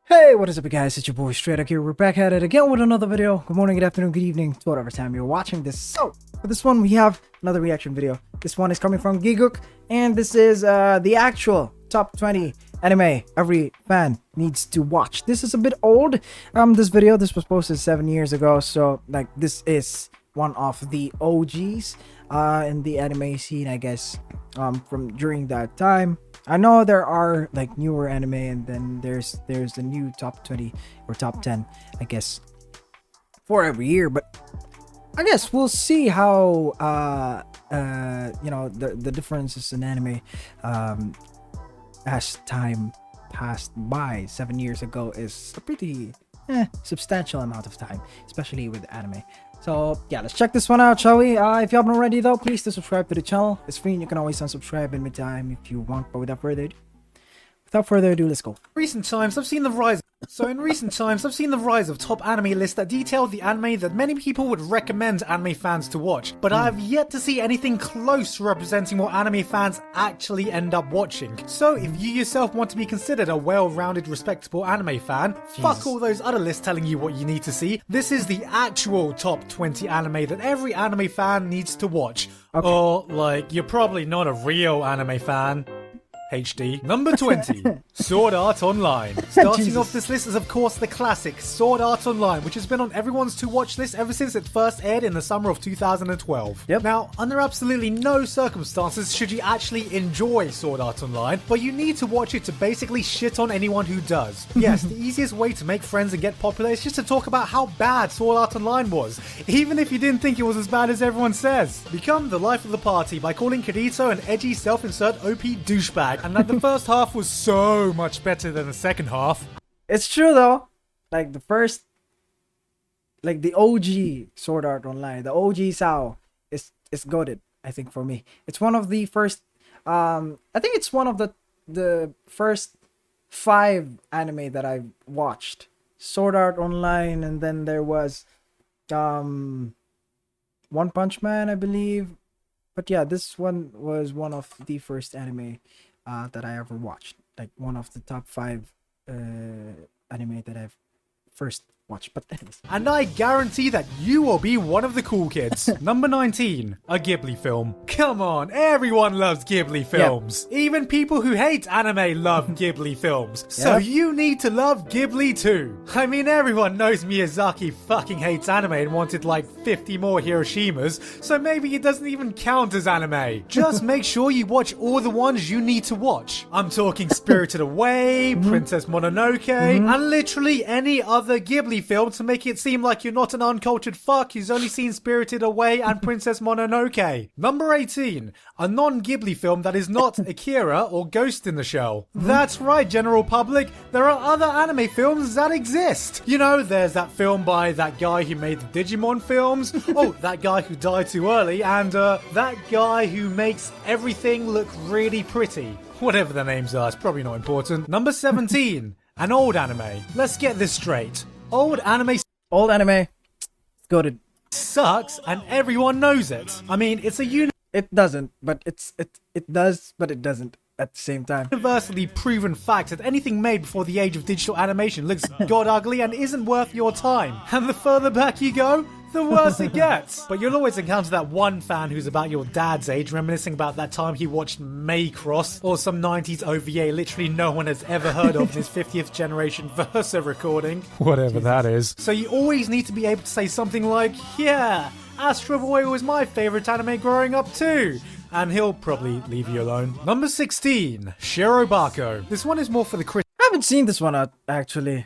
Hey, what is up, guys? It's your boy straydog here. We're back at it again with another video. Good morning, good afternoon, good evening to whatever time you're watching this. So, for this one, we have another reaction video. This one is coming from Giguk, and this is the actual top 20 anime every fan needs to watch. This is a bit old. This was posted 7 years ago, so like this is one of the OGs in the anime scene, I guess, from during that time. I know there are like newer anime, and then there's the new top 20 or top 10, I guess, for every year. But I guess we'll see how you know, the differences in anime as time passed by. 7 years ago is a pretty substantial amount of time, especially with anime. So yeah, let's check this one out, shall we? If you haven't already though, please do subscribe to the channel. It's free and you can always unsubscribe in mid-time if you want. But without further ado, let's go. In recent times, I've seen the rise of top anime lists that detail the anime that many people would recommend anime fans to watch, but I have yet to see anything close to representing what anime fans actually end up watching. So if you yourself want to be considered a well-rounded, respectable anime fan, fuck all those other lists telling you what you need to see. This is the actual top 20 anime that every anime fan needs to watch. Okay. Or, like, you're probably not a real anime fan. HD. Number 20, Sword Art Online. Starting off this list is of course the classic Sword Art Online, which has been on everyone's to-watch list ever since it first aired in the summer of 2012. Yep. Now, under absolutely no circumstances should you actually enjoy Sword Art Online, but you need to watch it to basically shit on anyone who does. Yes, the easiest way to make friends and get popular is just to talk about how bad Sword Art Online was, even if you didn't think it was as bad as everyone says. Become the life of the party by calling Kirito an edgy self-insert OP douchebag, and that the first half was so much better than the second half. It's true though. Like the first, like the OG Sword Art Online, the OG SAO is goated. I think for me, it's one of the first. I think it's one of the first 5 anime that I've watched. Sword Art Online, and then there was One Punch Man, I believe. But yeah, this one was one of the first anime that I ever watched, like one of the top 5 anime that I've first watched. But anyways. And I guarantee that you will be one of the cool kids. Number 19, a Ghibli film. Come on, everyone loves Ghibli films. Yep. Even people who hate anime love Ghibli films. So you need to love Ghibli too. I mean, everyone knows Miyazaki fucking hates anime and wanted like 50 more Hiroshimas, so maybe it doesn't even count as anime. Just make sure you watch all the ones you need to watch. I'm talking Spirited Away, Princess Mononoke, and literally any other Ghibli film to make it seem like you're not an uncultured fuck who's only seen Spirited Away and Princess Mononoke. Number 18, a non-Ghibli film that is not Akira or Ghost in the Shell. That's right, general public, there are other anime films that exist. You know, there's that film by that guy who made the Digimon films, oh, that guy who died too early, and that guy who makes everything look really pretty. Whatever their names are, it's probably not important. Number 17, an old anime. Let's get this straight. Old anime goated. Sucks, and everyone knows it. I mean, it's a it doesn't, but it does, but it doesn't at the same time. Universally proven fact that anything made before the age of digital animation looks god ugly and isn't worth your time. And the further back you go, the worse it gets. But you'll always encounter that one fan who's about your dad's age reminiscing about that time he watched Maycross or some 90s OVA literally no one has ever heard of in his 50th generation Versa recording. Whatever that is. So you always need to be able to say something like, yeah, Astro Boy was my favourite anime growing up too. And he'll probably leave you alone. Number 16, Shirobako. This one is more for the I haven't seen this one actually.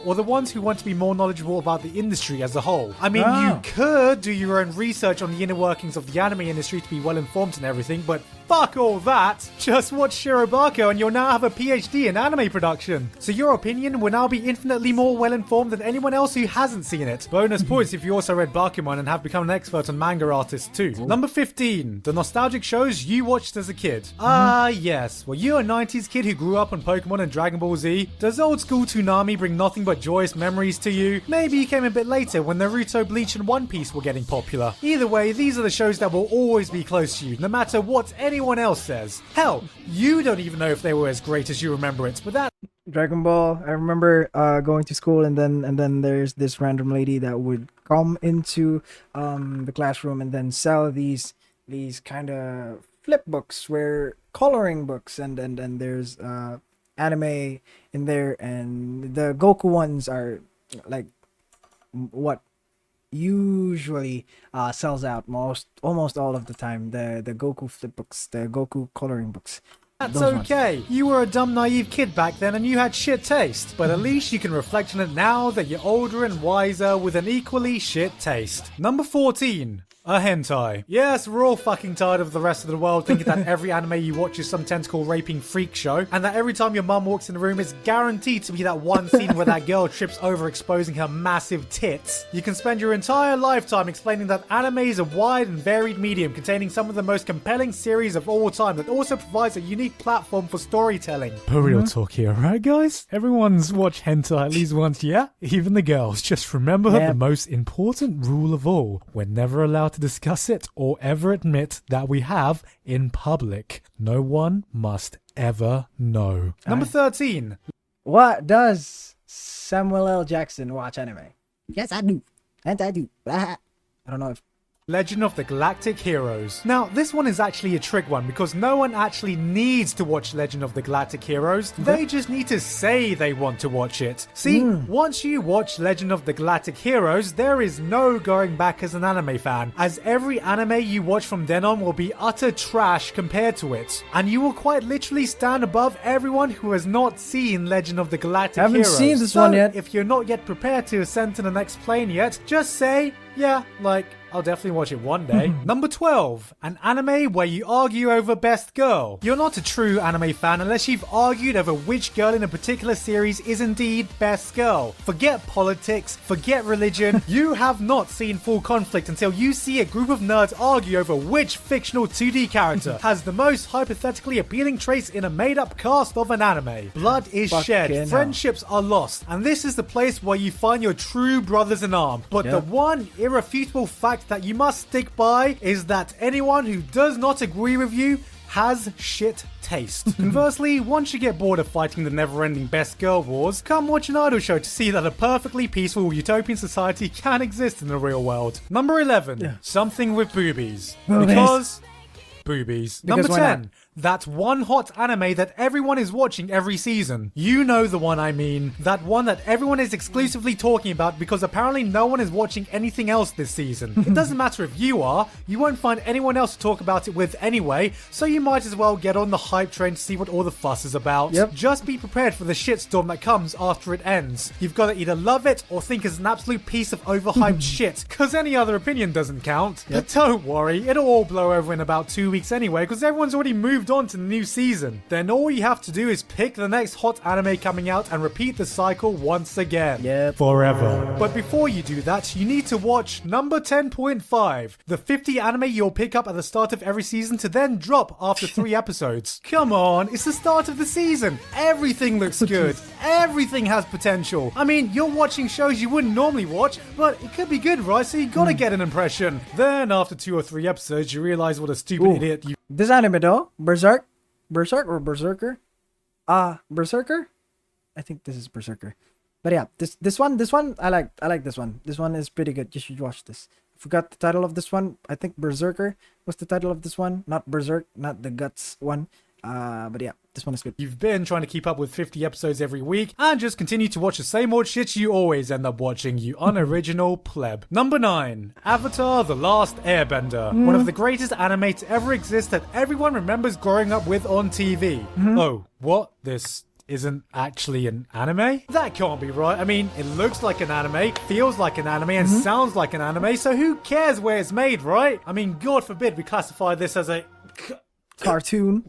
or the ones who want to be more knowledgeable about the industry as a whole. I mean, you could do your own research on the inner workings of the anime industry to be well informed and everything, but fuck all that. Just watch Shirobako and you'll now have a PhD in anime production. So your opinion will now be infinitely more well informed than anyone else who hasn't seen it. Bonus points if you also read Bakuman and have become an expert on manga artists too. Number 15, the nostalgic shows you watched as a kid. Yes. Were you a 90s kid who grew up on Pokemon and Dragon Ball Z? Does old school Toonami bring nothing but joyous memories to you? Maybe you came a bit later when Naruto, Bleach and One Piece were getting popular. Either way, these are the shows that will always be close to you, no matter what anyone else says. Hell, you don't even know if they were as great as you remember it, but Dragon Ball. I remember going to school, and then there's this random lady that would come into the classroom and then sell these kind of flip books, where coloring books, and there's anime in there, and the Goku ones are like what usually sells out almost all of the time. The Goku flip books, the Goku coloring books. That's Those ones. okay. You were a dumb, naive kid back then and you had shit taste. But at least you can reflect on it now that you're older and wiser with an equally shit taste. Number 14. A hentai. Yes, we're all fucking tired of the rest of the world thinking that every anime you watch is some tentacle raping freak show, and that every time your mum walks in the room it's guaranteed to be that one scene where that girl trips over exposing her massive tits. You can spend your entire lifetime explaining that anime is a wide and varied medium containing some of the most compelling series of all time that also provides a unique platform for storytelling. But real talk here, right guys? Everyone's watched hentai at least once, yeah? Even the girls. Just remember the most important rule of all. We're never allowed to discuss it or ever admit that we have in public. No one must ever know. Number 13. What does Samuel L. Jackson watch anime? Yes, I do. And I do. I don't know if Legend of the Galactic Heroes. Now, this one is actually a trick one because no one actually needs to watch Legend of the Galactic Heroes. They just need to say they want to watch it. See, once you watch Legend of the Galactic Heroes, there is no going back as an anime fan, as every anime you watch from then on will be utter trash compared to it. And you will quite literally stand above everyone who has not seen Legend of the Galactic Haven't Heroes. seen this So, one yet. if you're not yet prepared to ascend to the next plane yet, just say, yeah, like, I'll definitely watch it one day. Number 12. An anime where you argue over best girl. You're not a true anime fan unless you've argued over which girl in a particular series is indeed best girl. Forget politics, forget religion. You have not seen full conflict until you see a group of nerds argue over which fictional 2D character has the most hypothetically appealing traits in a made-up cast of an anime. Blood is shed, hell. friendships are lost, and this is the place where you find your true brothers in arms. But the one irrefutable fact that you must stick by is that anyone who does not agree with you has shit taste. Conversely, once you get bored of fighting the never-ending best girl wars, come watch an idol show to see that a perfectly peaceful utopian society can exist in the real world. Number 11. Something with boobies. Because boobies. Number why 10. not? That one hot anime that everyone is watching every season. You know the one I mean. That one that everyone is exclusively talking about because apparently no one is watching anything else this season. It doesn't matter if you are. You won't find anyone else to talk about it with anyway, so you might as well get on the hype train to see what all the fuss is about. Just be prepared for the shitstorm that comes after it ends. You've got to either love it or think it's an absolute piece of overhyped shit, because any other opinion doesn't count. But don't worry, it'll all blow over in about 2 weeks anyway, because everyone's already moved on to the new season. Then all you have to do is pick the next hot anime coming out and repeat the cycle once again. Forever. But before you do that, you need to watch number 10.5, the 50 anime you'll pick up at the start of every season to then drop after 3 episodes. Come on, it's the start of the season. Everything looks good. Everything has potential. I mean, you're watching shows you wouldn't normally watch, but it could be good, right? So you gotta get an impression. Then after 2 or 3 episodes, you realize what a stupid idiot you... this anime though, Berserk or Berserker? Berserker? I think this is Berserker. But yeah, this one I like this one. This one is pretty good. You should watch this. I forgot the title of this one. I think Berserker was the title of this one, not Berserk, not the Guts one. But yeah, this one is good. You've been trying to keep up with 50 episodes every week and just continue to watch the same old shit you always end up watching, you unoriginal pleb. Number 9. Avatar: The Last Airbender. One of the greatest anime to ever exist that everyone remembers growing up with on TV. Oh, what? This isn't actually an anime? That can't be right. I mean, it looks like an anime, feels like an anime, and sounds like an anime, so who cares where it's made, right? I mean, God forbid we classify this as a... Cartoon.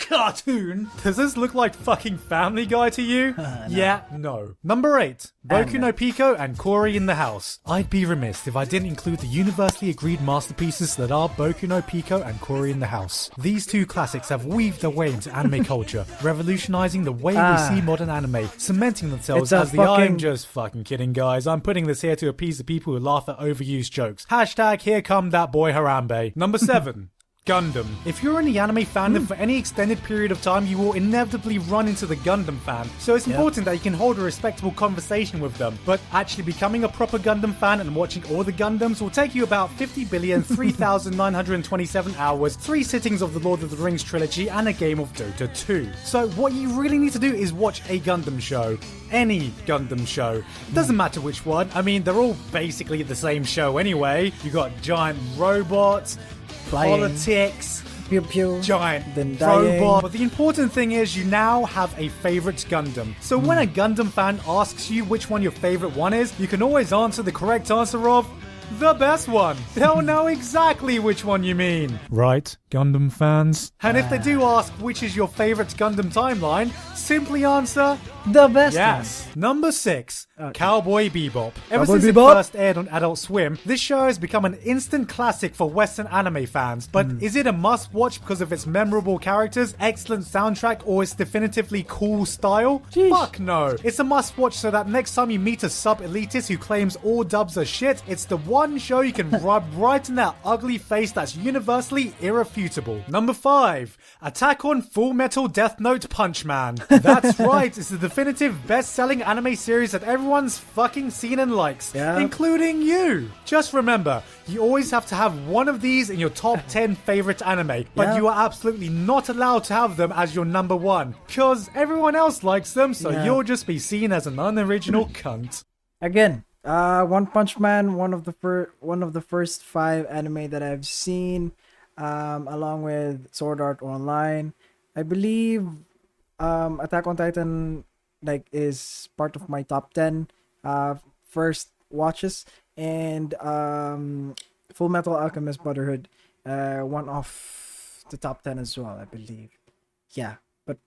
Does this look like fucking Family Guy to you? No. Yeah, no. Number 8. Boku no Pico and Cory in the House. I'd be remiss if I didn't include the universally agreed masterpieces that are Boku no Pico and Cory in the House. These two classics have weaved their way into anime culture, revolutionizing the way we see modern anime, cementing themselves as the I'm just fucking kidding, guys. I'm putting this here to appease the people who laugh at overused jokes. Hashtag here come that boy Harambe. Number 7. Gundam. If you're in the anime fandom for any extended period of time, you will inevitably run into the Gundam fan. So it's important that you can hold a respectable conversation with them. But actually becoming a proper Gundam fan and watching all the Gundams will take you about 50,003,927 hours, 3 sittings of the Lord of the Rings trilogy, and a game of Dota 2. So what you really need to do is watch a Gundam show. Any Gundam show. Doesn't matter which one. I mean, they're all basically the same show anyway. You got giant robots, Flying. politics, Pew pew. giant Then dying. robot. But the important thing is you now have a favorite Gundam. So when a Gundam fan asks you which one your favorite one is, you can always answer the correct answer of the best one. They'll know exactly which one you mean. Right, Gundam fans? And if they do ask which is your favorite Gundam timeline, simply answer The best yes. Number 6, Cowboy Bebop. Ever Cowboy since Bebop? it first aired on Adult Swim, this show has become an instant classic for Western anime fans. But is it a must-watch because of its memorable characters, excellent soundtrack, or its definitively cool style? Sheesh. Fuck no. It's a must-watch so that next time you meet a sub-elitist who claims all dubs are shit, it's the one show you can rub right in that ugly face that's universally irrefutable. Number 5, Attack on Full Metal Death Note Punch Man. That's right, it's the definitive best-selling anime series that everyone's fucking seen and likes, including you. Just remember, you always have to have one of these in your top 10 favorite anime, but you are absolutely not allowed to have them as your number 1, because everyone else likes them, so you'll just be seen as an unoriginal cunt. Again, One Punch Man, one of the first 5 anime that I've seen, along with Sword Art Online. I believe Attack on Titan is part of my top 10 first watches, and Full Metal Alchemist Brotherhood, one of the top 10 as well, I believe. Yeah, but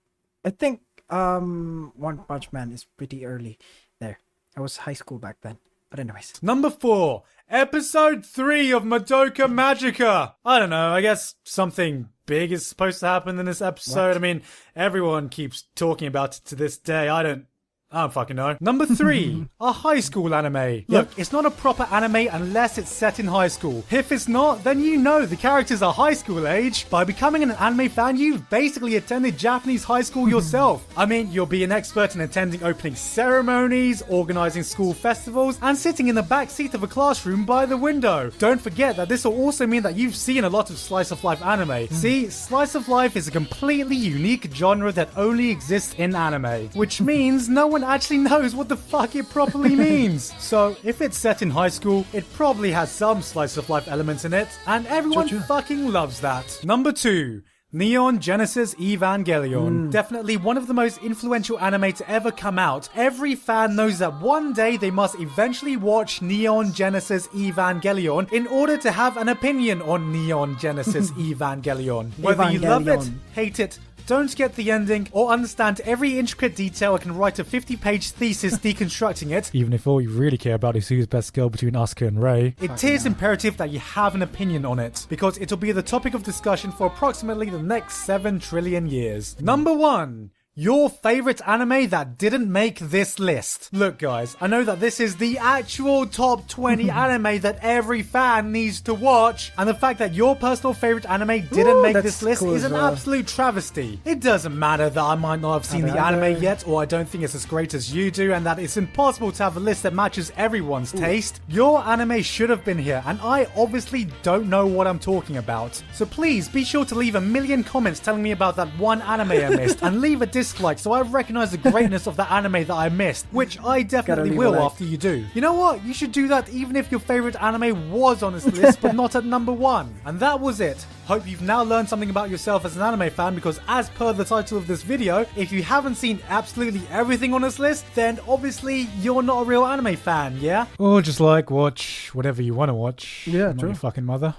I think One Punch Man is pretty early there. I was high school back then. But anyways. Number 4, Episode 3 of Madoka Magica. I don't know, I guess something big is supposed to happen in this episode. What? I mean, everyone keeps talking about it to this day. I don't fucking know. Number 3, a high school anime. Look, it's not a proper anime unless it's set in high school. If it's not, then you know the characters are high school age. By becoming an anime fan, you've basically attended Japanese high school yourself. I mean, you'll be an expert in attending opening ceremonies, organizing school festivals, and sitting in the back seat of a classroom by the window. Don't forget that this will also mean that you've seen a lot of slice of life anime. See, slice of life is a completely unique genre that only exists in anime, which means no one actually knows what the fuck it properly means. So if it's set in high school, it probably has some slice of life elements in it, and everyone fucking loves that. Number 2, Neon Genesis Evangelion. Definitely one of the most influential anime to ever come out. Every fan knows that one day they must eventually watch Neon Genesis Evangelion in order to have an opinion on Neon Genesis Evangelion. Whether you love it, hate it, don't get the ending, or understand every intricate detail and can write a 50-page thesis deconstructing it, even if all you really care about is who's best girl between Asuka and Rei, it is imperative that you have an opinion on it, because it'll be the topic of discussion for approximately the next 7 trillion years. Number 1. Your favorite anime that didn't make this list. Look guys, I know that this is the actual top 20 anime that every fan needs to watch, and the fact that your personal favorite anime didn't make this list is an absolute travesty. It doesn't matter that I might not have seen the anime yet, or I don't think it's as great as you do, and that it's impossible to have a list that matches everyone's taste. Your anime should have been here, and I obviously don't know what I'm talking about. So please be sure to leave a million comments telling me about that one anime I missed, and leave a dislike so I recognize the greatness of the anime that I missed, which I definitely will after you do. You know what? You should do that even if your favorite anime was on this list but not at number 1. And that was it. Hope you've now learned something about yourself as an anime fan, because as per the title of this video, if you haven't seen absolutely everything on this list, then obviously you're not a real anime fan, yeah? Or just watch whatever you want to watch. Yeah, not true. your fucking mother.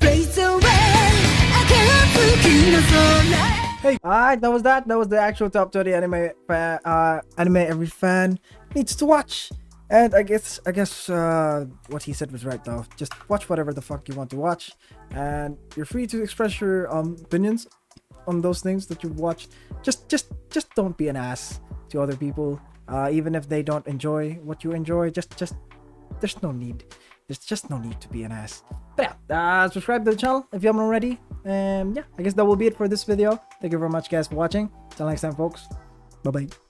Hey, alright, that was that. That was the actual top 20 anime every fan needs to watch. And I guess what he said was right though. Just watch whatever the fuck you want to watch, and you're free to express your opinions on those things that you've watched. Just don't be an ass to other people, even if they don't enjoy what you enjoy. Just there's no need there's just no need to be an ass. But yeah, subscribe to the channel if you haven't already. And yeah, I guess that will be it for this video. Thank you very much, guys, for watching. Till next time, folks. Bye bye.